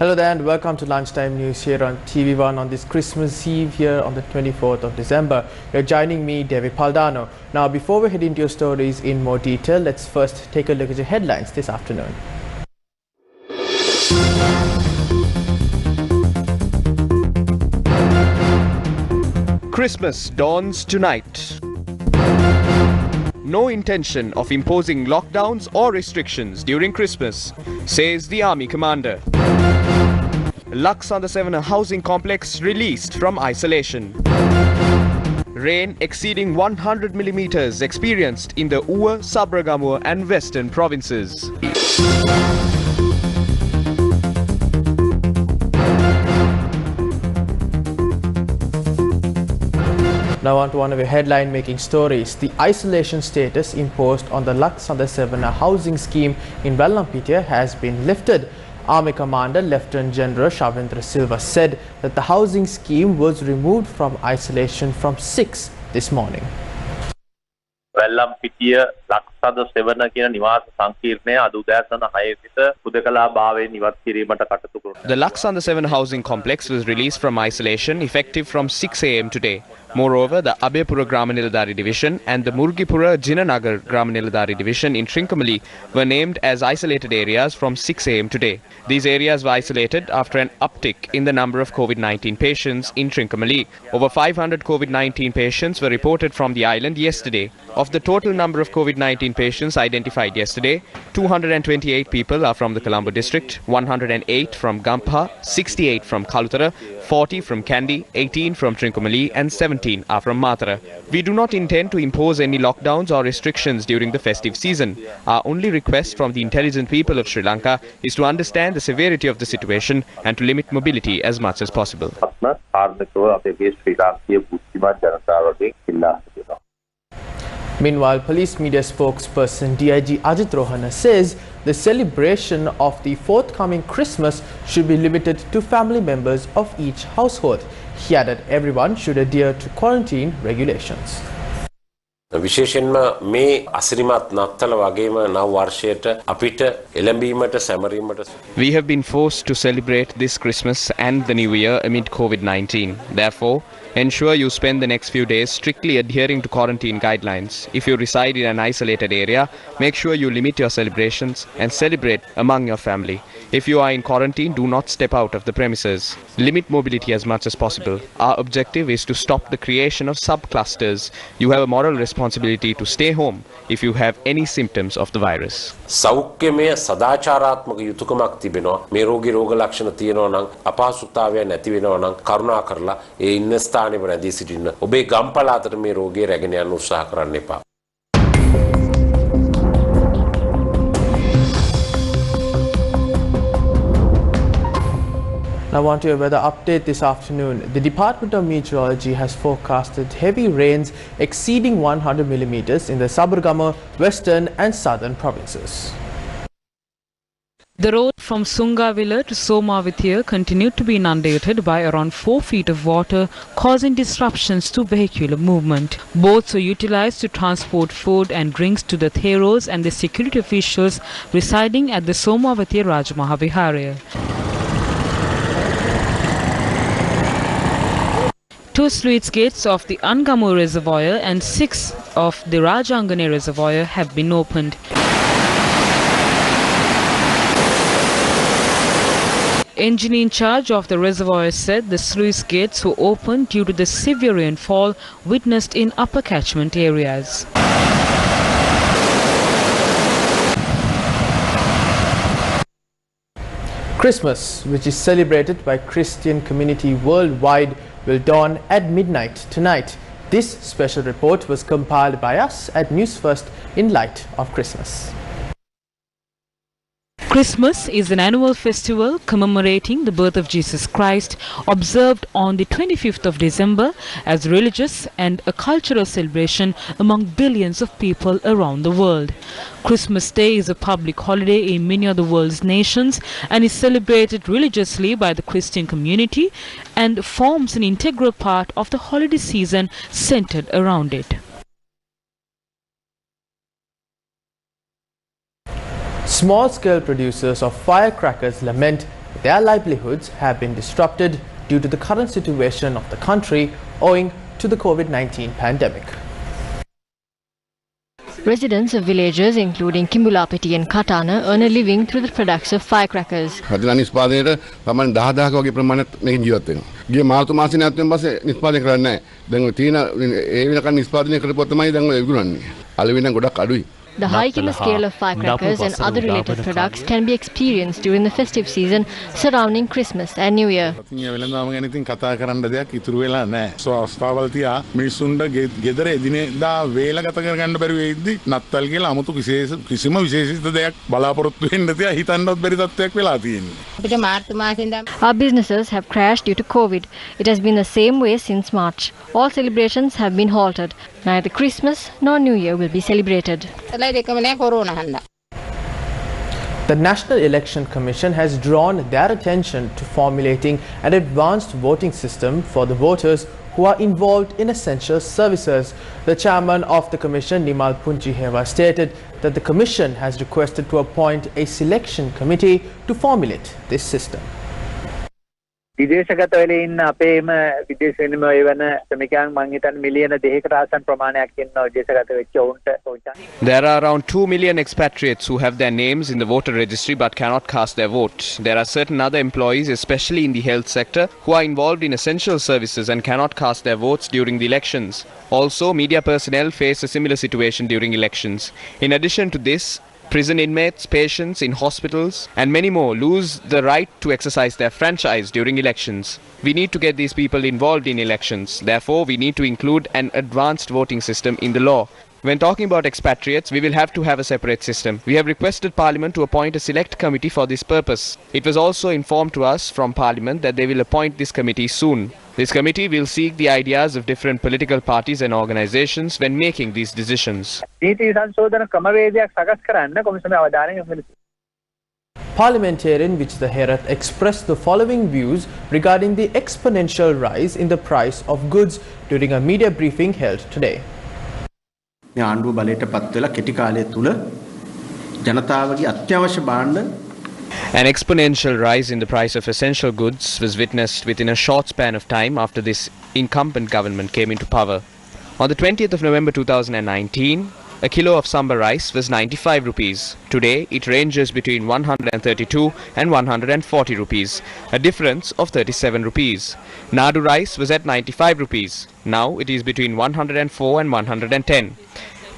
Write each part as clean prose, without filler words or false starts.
Hello there and welcome to Lunchtime News here on TV1 on this Christmas Eve here on the 24th of December. You're joining me, David Paldano. Now, before we head into your stories in more detail, let's first take a look at the headlines this afternoon. Christmas dawns tonight. No intention of imposing lockdowns or restrictions during Christmas, says the Army commander. Lanka housing complex released from isolation. Rain exceeding 100 millimeters experienced in the Uwa, Sabragamur and Western provinces. Now on to one of your headline-making stories. The isolation status imposed on the Lanka housing scheme in Vallampitiya has been lifted. Army Commander Lieutenant General Shavindra Silva said that the housing scheme was removed from isolation from 6 this morning. Vallampitiya Lanka කියන නිවාස සංකීර්ණය අද උදෑසන 6 සිට හුදකලා භාවයෙන් ඉවත් කිරීමට කටයුතු කරනවා. The Lanka housing complex was released from isolation effective from 6 a.m. today. Moreover, the Abhayapura Grama Niladhari Division and the Murgipura Jinanagar Grama Niladhari Division in Trincomalee were named as isolated areas from 6 a.m. today. These areas were isolated after an uptick in the number of COVID-19 patients in Trincomalee. Over 500 COVID-19 patients were reported from the island yesterday. Of the total number of COVID-19 patients identified yesterday, 228 people are from the Colombo district, 108 from Gampha, 68 from Kalutara, 40 from Kandy, 18 from Trincomalee and 17 are from Matara. We do not intend to impose any lockdowns or restrictions during the festive season. Our only request from the intelligent people of Sri Lanka is to understand the severity of the situation and to limit mobility as much as possible. Meanwhile, police media spokesperson DIG Ajit Rohana says the celebration of the forthcoming Christmas should be limited to family members of each household. He added everyone should adhere to quarantine regulations. විශේෂයෙන්ම මේ අසිරිමත් නත්තල වගේම නව වර්ෂයට අපිට එළඹීමට සැමරීමට We have been forced to celebrate this Christmas and the New Year amid COVID-19. Therefore, ensure you spend the next few days strictly adhering to quarantine guidelines. If you reside in an isolated area, make sure you limit your celebrations and celebrate among your family. If you are in quarantine, do not step out of the premises. Limit mobility as much as possible. Our objective is to stop the creation of sub-clusters. You have a moral responsibility to stay home if you have any symptoms of the virus. සෞඛ්‍යමය සදාචාරාත්මක යුතුයකමක් තිබෙනවා. මේ රෝගී රෝග ලක්ෂණ තියෙනවා නම් අපහසුතාවය නැති වෙනවා නම් කරුණා කරලා ඒ ඉන්න ස්ථානෙ රැඳී සිටින්න. ඔබේ ගම්පලාතට මේ රෝගය රැගෙන යන්න උත්සාහ කරන්න එපා. Now on to your weather update this afternoon. The Department of Meteorology has forecasted heavy rains exceeding 100 millimeters in the Sabaragamuwa, Western and Southern provinces. The road from Sungavilla to Somavithia continued to be inundated by around 4 feet of water, causing disruptions to vehicular movement. Boats were utilized to transport food and drinks to the Theros and the security officials residing at the Somavithia Rajamahaviharaya. 2 sluice gates of the Angamu Reservoir and 6 of the Rajangane Reservoir have been opened. Engineer in charge of the reservoir said the sluice gates were opened due to the severe rainfall witnessed in upper catchment areas. Christmas, which is celebrated by Christian community worldwide, will dawn at midnight tonight. This special report was compiled by us at Newsfirst in light of Christmas. Christmas is an annual festival commemorating the birth of Jesus Christ, observed on the 25th of December as religious and a cultural celebration among billions of people around the world. Christmas Day is a public holiday in many of the world's nations and is celebrated religiously by the Christian community and forms an integral part of the holiday season centered around it. Small-scale producers of firecrackers lament their livelihoods have been disrupted due to the current situation of the country owing to the COVID-19 pandemic. Residents of villages including Kimbulapeti and Katana earn a living through the production of firecrackers. රටේ නිෂ්පාදනයේට ප්‍රමාණ 10000ක වගේ ප්‍රමාණයක් මේකෙන් ජීවත් වෙනවා. ගිය මාර්තු මාසේ නැත්නම් පස්සේ නිෂ්පාදනය කරන්නේ නැහැ. දැන් ඔය තියෙන ඒ වෙනකන් නිෂ්පාදනය කරපුවා තමයි දැන් ඔය විකුණන්නේ. අලෙවි නම් ගොඩක් අඩුයි. The high kilo scale of firecrackers and other related products can be experienced during the festive season surrounding Christmas and New Year. වෙළඳාම ගැන ඉතින් කතා කරන්න දෙයක් ඉතුරු වෙලා නැහැ. ස්වාස්ථාවල් තියා මිනිස්සුන්ට ගෙදර එදිනෙදා වේල ගත කරගන්න බැරි වෙයිද්දි නත්තල් කියලා 아무තු කිසිම විශේෂිත දෙයක් බලාපොරොත්තු වෙන්න තියා හිතන්නවත් බැරි තත්ත්වයක් වෙලා තියෙන්නේ. Our businesses have crashed due to COVID. It has been the same way since March. All celebrations have been halted. Neither Christmas nor New Year will be celebrated. The National Election Commission has drawn their attention to formulating an advanced voting system for the voters who are involved in essential services. The chairman of the commission, Nimal Punjiheva, stated that the commission has requested to appoint a selection committee to formulate this system. විදේශගත වෙලා ඉන්න අපේම විදේශ විනිමය වෙන ශ්‍රමිකයන් මං හිතන්නේ මිලියන 2කට ආසන්න ප්‍රමාණයක් ඉන්නවා විදේශගත වෙච්ච උන්ට. There are around 2 million expatriates who have their names in the voter registry but cannot cast their vote. There are certain other employees, especially in the health sector, who are involved in essential services and cannot cast their votes during the elections. Also, media personnel face a similar situation during elections. In addition to this, prison inmates, patients in hospitals and many more lose the right to exercise their franchise during elections. We need to get these people involved in elections. Therefore, we need to include an advanced voting system in the law. When talking about expatriates, we will have to have a separate system. We have requested Parliament to appoint a select committee for this purpose. It was also informed to us from Parliament that they will appoint this committee soon. This committee will seek the ideas of different political parties and organizations when making these decisions. Parliamentarian Vichitha Herath expressed the following views regarding the exponential rise in the price of goods during a media briefing held today. ආණ්ඩුව බලයට පත් වෙලා කෙටි කාලය තුල ජනතාවගේ අත්‍යවශ්‍ය භාණ්ඩ An exponential rise in the price of essential goods was witnessed within a short span of time after this incumbent government came into power. On the 20th of November 2019, a kilo of samba rice was 95 rupees. Today, it ranges between 132 and 140 rupees, a difference of 37 rupees. Nadu rice was at 95 rupees. Now it is between 104 and 110.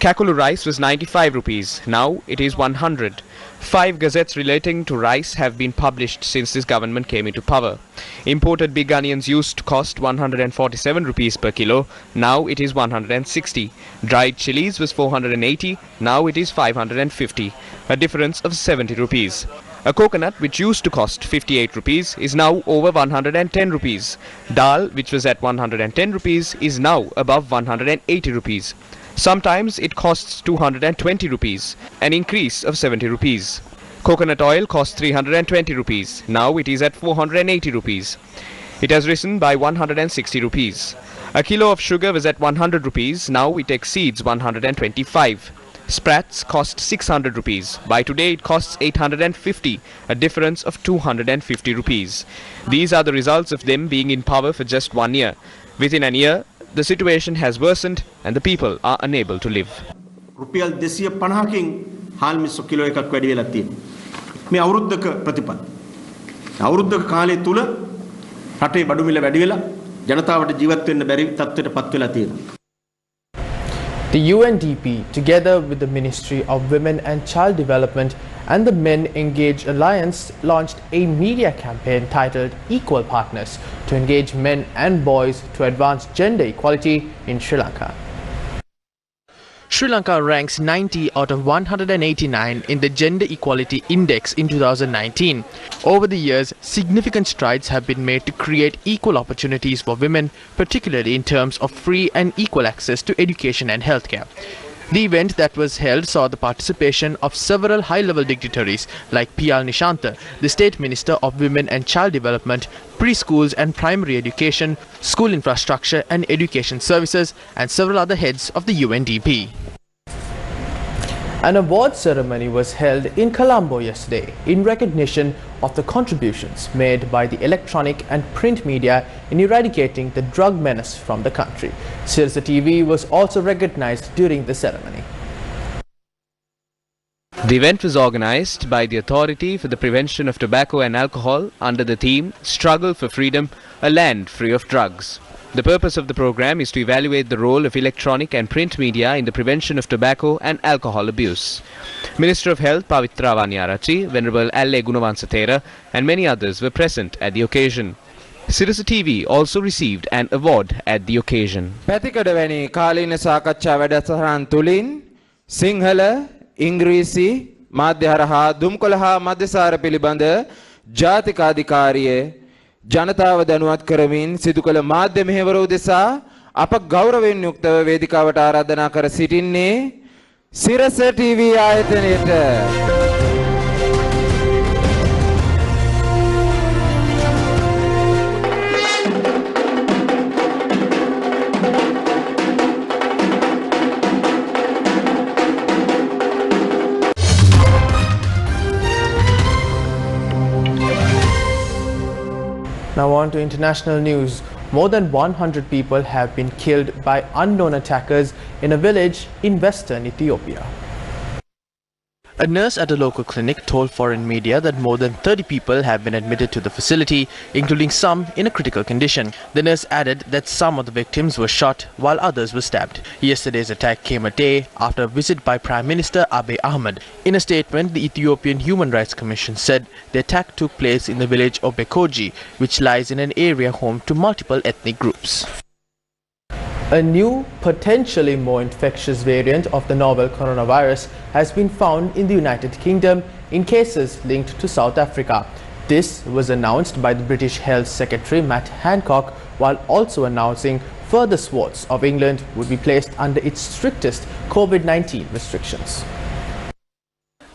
Kakulu rice was 95 rupees. Now it is 100. 5 gazettes relating to rice have been published since this government came into power. Imported big onions used to cost 147 rupees per kilo. Now it is 160. Dried chilies was 480. Now it is 550. A difference of 70 rupees. A coconut which used to cost 58 rupees is now over 110 rupees. Dal which was at 110 rupees is now above 180 rupees. Sometimes it costs 220 rupees, an increase of 70 rupees. Coconut oil costs 320 rupees. Now it is at 480 rupees. It has risen by 160 rupees. A kilo of sugar was at 100 rupees. Now it exceeds 125. Sprats cost 600 rupees. By today it costs 850, a difference of 250 rupees. These are the results of them being in power for just 1 year. Within a year, the situation has worsened and the people are unable to live. රුපියල් 250කින් හාල් මිස්සු kilo එකක් වැඩි වෙලා තියෙනවා. මේ අවුරුද්දක ප්‍රතිඵල. අවුරුද්දක කාලය තුල රටේ බඩු මිල වැඩි වෙලා ජනතාවට ජීවත් වෙන්න බැරි තත්ත්වයට පත් වෙලා තියෙනවා. The UNDP, together with the Ministry of Women and Child Development and the Men Engage Alliance, launched a media campaign titled Equal Partners to engage men and boys to advance gender equality in Sri Lanka. Sri Lanka ranks 90 out of 189 in the Gender Equality Index in 2019. Over the years, significant strides have been made to create equal opportunities for women, particularly in terms of free and equal access to education and healthcare. The event that was held saw the participation of several high-level dignitaries like P.L. Nishanta, the State Minister of Women and Child Development, Preschools and Primary Education, School Infrastructure and Education Services, and several other heads of the UNDP. An award ceremony was held in Colombo yesterday in recognition of the contributions made by the electronic and print media in eradicating the drug menace from the country. Sirsa TV was also recognized during the ceremony. The event was organized by the Authority for the Prevention of Tobacco and Alcohol under the theme Struggle for Freedom, a Land Free of Drugs. The purpose of the program is to evaluate the role of electronic and print media in the prevention of tobacco and alcohol abuse. Minister of Health Pavitra Vaniarachi, Venerable Alle Gunawansathera and many others were present at the occasion. Sirasa TV also received an award at the occasion. පැතිකඩවැනි කාලීන සාකච්ඡා වැඩසටහන් තුලින් සිංහල ඉංග්‍රීසි මාධ්‍ය හරහා දුම්කොළ හා මධ්‍යසාර පිළිබඳ ජාතික අධිකාරියේ ජනතාව දැනුවත් කරමින් සිදු කළ මාධ්‍ය මෙහෙවර උදෙසා අප ගෞරවයෙන් යුක්තව වේදිකාවට ආරාධනා කර සිටින්නේ සිරස TV ආයතනයට. Now on to international news. More than 100 people have been killed by unknown attackers in a village in western Ethiopia. A nurse at a local clinic told foreign media that more than 30 people have been admitted to the facility, including some in a critical condition. The nurse added that some of the victims were shot while others were stabbed. Yesterday's attack came a day after a visit by Prime Minister Abiy Ahmed. In a statement, the Ethiopian Human Rights Commission said the attack took place in the village of Bekoji, which lies in an area home to multiple ethnic groups. A new, potentially more infectious variant of the novel coronavirus has been found in the United Kingdom in cases linked to South Africa. This was announced by the British Health Secretary Matt Hancock, while also announcing further swaths of England would be placed under its strictest COVID-19 restrictions.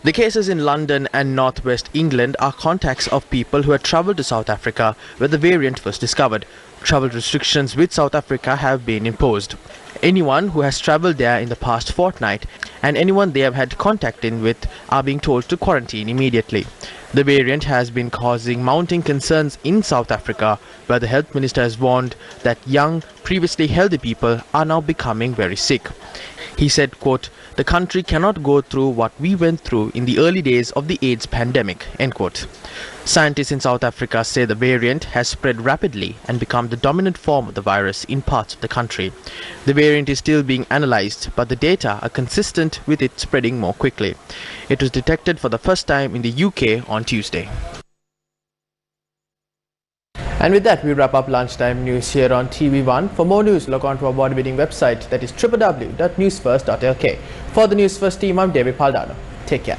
The cases in London and northwest England are contacts of people who had travelled to South Africa where the variant was discovered. Travel restrictions with South Africa have been imposed. Anyone who has travelled there in the past fortnight and anyone they have had contact with are being told to quarantine immediately. The variant has been causing mounting concerns in South Africa, where the health minister has warned that young, previously healthy people are now becoming very sick. He said, quote, "The country cannot go through what we went through in the early days of the AIDS pandemic," end quote. Scientists in South Africa say the variant has spread rapidly and become the dominant form of the virus in parts of the country. The variant is still being analyzed, but the data are consistent with it spreading more quickly. It was detected for the first time in the UK on Tuesday. And with that, we wrap up lunchtime news here on TV1. For more news, log on to our award-winning website, that is www.newsfirst.lk. For the Newsfirst team, I'm David Paldano. Take care.